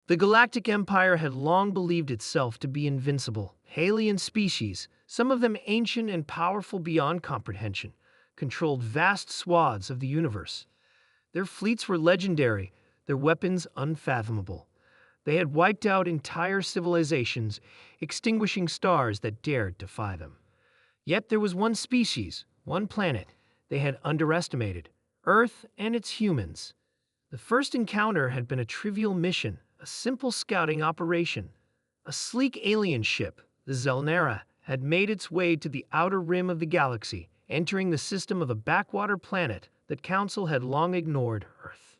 The Galactic Empire had long believed itself to be invincible. Alien species, some of them ancient and powerful beyond comprehension, controlled vast swaths of the universe. Their fleets were legendary, their weapons unfathomable. They had wiped out entire civilizations, extinguishing stars that dared defy them. Yet there was one species, one planet, they had underestimated: Earth and its humans. The first encounter had been a trivial mission, a simple scouting operation. A sleek alien ship, the Zelnera, had made its way to the outer rim of the galaxy, entering the system of a backwater planet that Council had long ignored: Earth.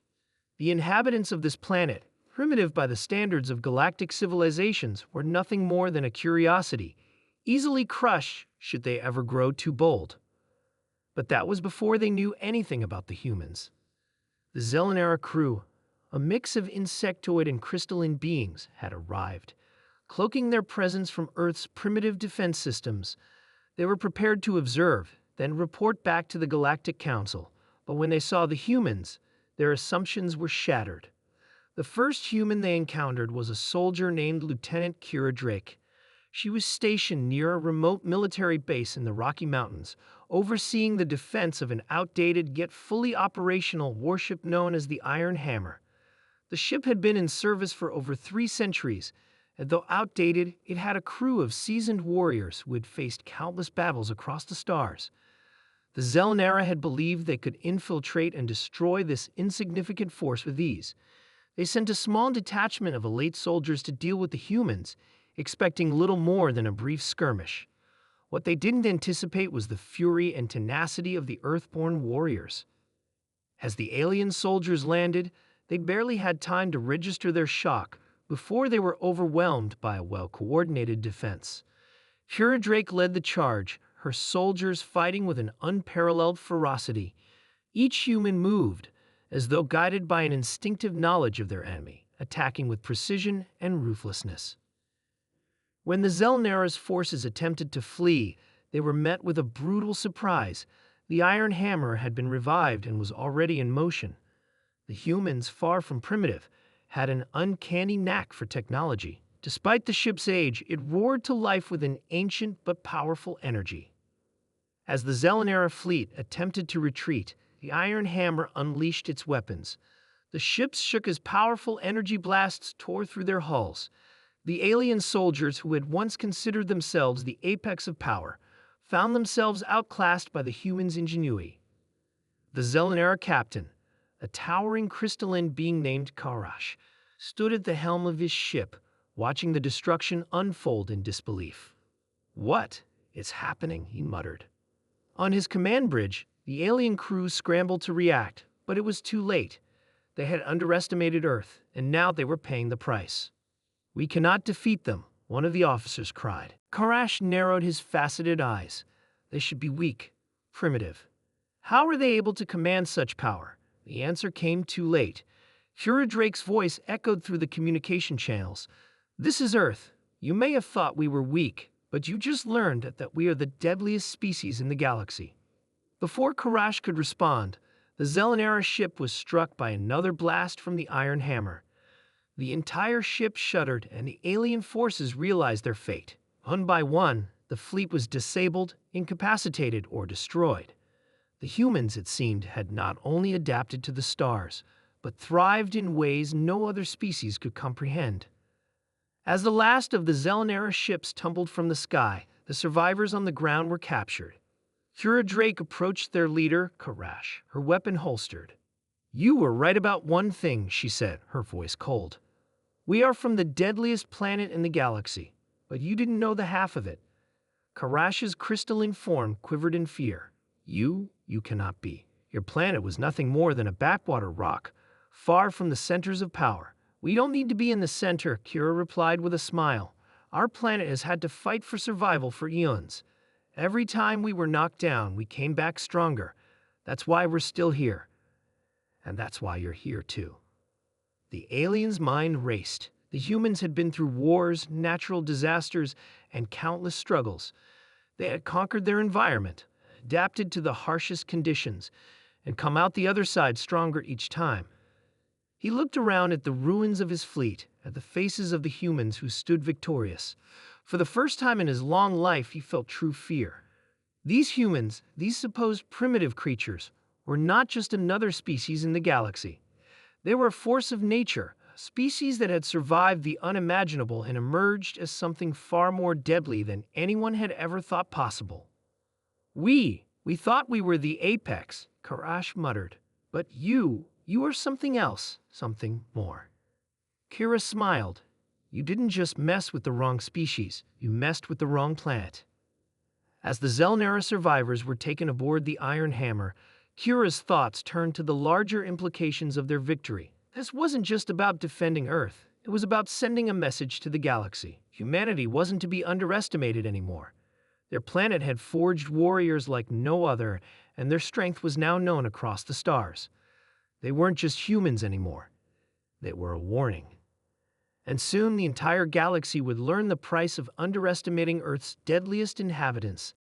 The inhabitants of this planet, primitive by the standards of galactic civilizations, were nothing more than a curiosity, easily crushed should they ever grow too bold. But that was before they knew anything about the humans. The Zelnera crew, a mix of insectoid and crystalline beings, had arrived. Cloaking their presence from Earth's primitive defense systems, they were prepared to observe, then report back to the Galactic Council. But when they saw the humans, their assumptions were shattered. The first human they encountered was a soldier named Lieutenant Kira Drake. She was stationed near a remote military base in the Rocky Mountains, overseeing the defense of an outdated yet fully operational warship known as the Iron Hammer. The ship had been in service for over 3 centuries, and though outdated, it had a crew of seasoned warriors who had faced countless battles across the stars. The Zelnera had believed they could infiltrate and destroy this insignificant force with ease. They sent a small detachment of elite soldiers to deal with the humans, expecting little more than a brief skirmish. What they didn't anticipate was the fury and tenacity of the Earthborn warriors. As the alien soldiers landed, they barely had time to register their shock before they were overwhelmed by a well-coordinated defense. Kira Drake led the charge, her soldiers fighting with an unparalleled ferocity. Each human moved as though guided by an instinctive knowledge of their enemy, attacking with precision and ruthlessness. When the Zelnera's forces attempted to flee, they were met with a brutal surprise. The Iron Hammer had been revived and was already in motion. The humans, far from primitive, had an uncanny knack for technology. Despite the ship's age, it roared to life with an ancient but powerful energy. As the Zelnera fleet attempted to retreat, the Iron Hammer unleashed its weapons. The ships shook as powerful energy blasts tore through their hulls. The alien soldiers, who had once considered themselves the apex of power, found themselves outclassed by the humans' ingenuity. The Zelnera captain, a towering crystalline being named Karash, stood at the helm of his ship, watching the destruction unfold in disbelief. "What is happening?" he muttered. On his command bridge, the alien crew scrambled to react, but it was too late. They had underestimated Earth, and now they were paying the price. "We cannot defeat them," one of the officers cried. Karash narrowed his faceted eyes. They should be weak, primitive. How were they able to command such power? The answer came too late. Kira Drake's voice echoed through the communication channels. "This is Earth. You may have thought we were weak, but you just learned that we are the deadliest species in the galaxy." Before Karash could respond, the Zelnera ship was struck by another blast from the Iron Hammer. The entire ship shuddered, and the alien forces realized their fate. One by one, the fleet was disabled, incapacitated, or destroyed. The humans, it seemed, had not only adapted to the stars, but thrived in ways no other species could comprehend. As the last of the Zelnera ships tumbled from the sky, the survivors on the ground were captured. Kira Drake approached their leader, Karash, her weapon holstered. "You were right about one thing," she said, her voice cold. "We are from the deadliest planet in the galaxy, but you didn't know the half of it." Karash's crystalline form quivered in fear. You cannot be. Your planet was nothing more than a backwater rock, far from the centers of power." "We don't need to be in the center," Kira replied with a smile. "Our planet has had to fight for survival for eons. Every time we were knocked down, we came back stronger. That's why we're still here. And that's why you're here, too." The alien's mind raced. The humans had been through wars, natural disasters, and countless struggles. They had conquered their environment, adapted to the harshest conditions, and come out the other side stronger each time. He looked around at the ruins of his fleet, at the faces of the humans who stood victorious. For the first time in his long life, he felt true fear. These humans, these supposed primitive creatures, were not just another species in the galaxy. They were a force of nature, a species that had survived the unimaginable and emerged as something far more deadly than anyone had ever thought possible. We thought we were the apex, Karash muttered. But you are something else, something more. Kira smiled. You didn't just mess with the wrong species, you messed with the wrong planet. As the Zelnera survivors were taken aboard the Iron Hammer, Kira's thoughts turned to the larger implications of their victory. This wasn't just about defending Earth, it was about sending a message to the galaxy. Humanity wasn't to be underestimated anymore. Their planet had forged warriors like no other, and their strength was now known across the stars. They weren't just humans anymore. They were a warning. And soon the entire galaxy would learn the price of underestimating Earth's deadliest inhabitants.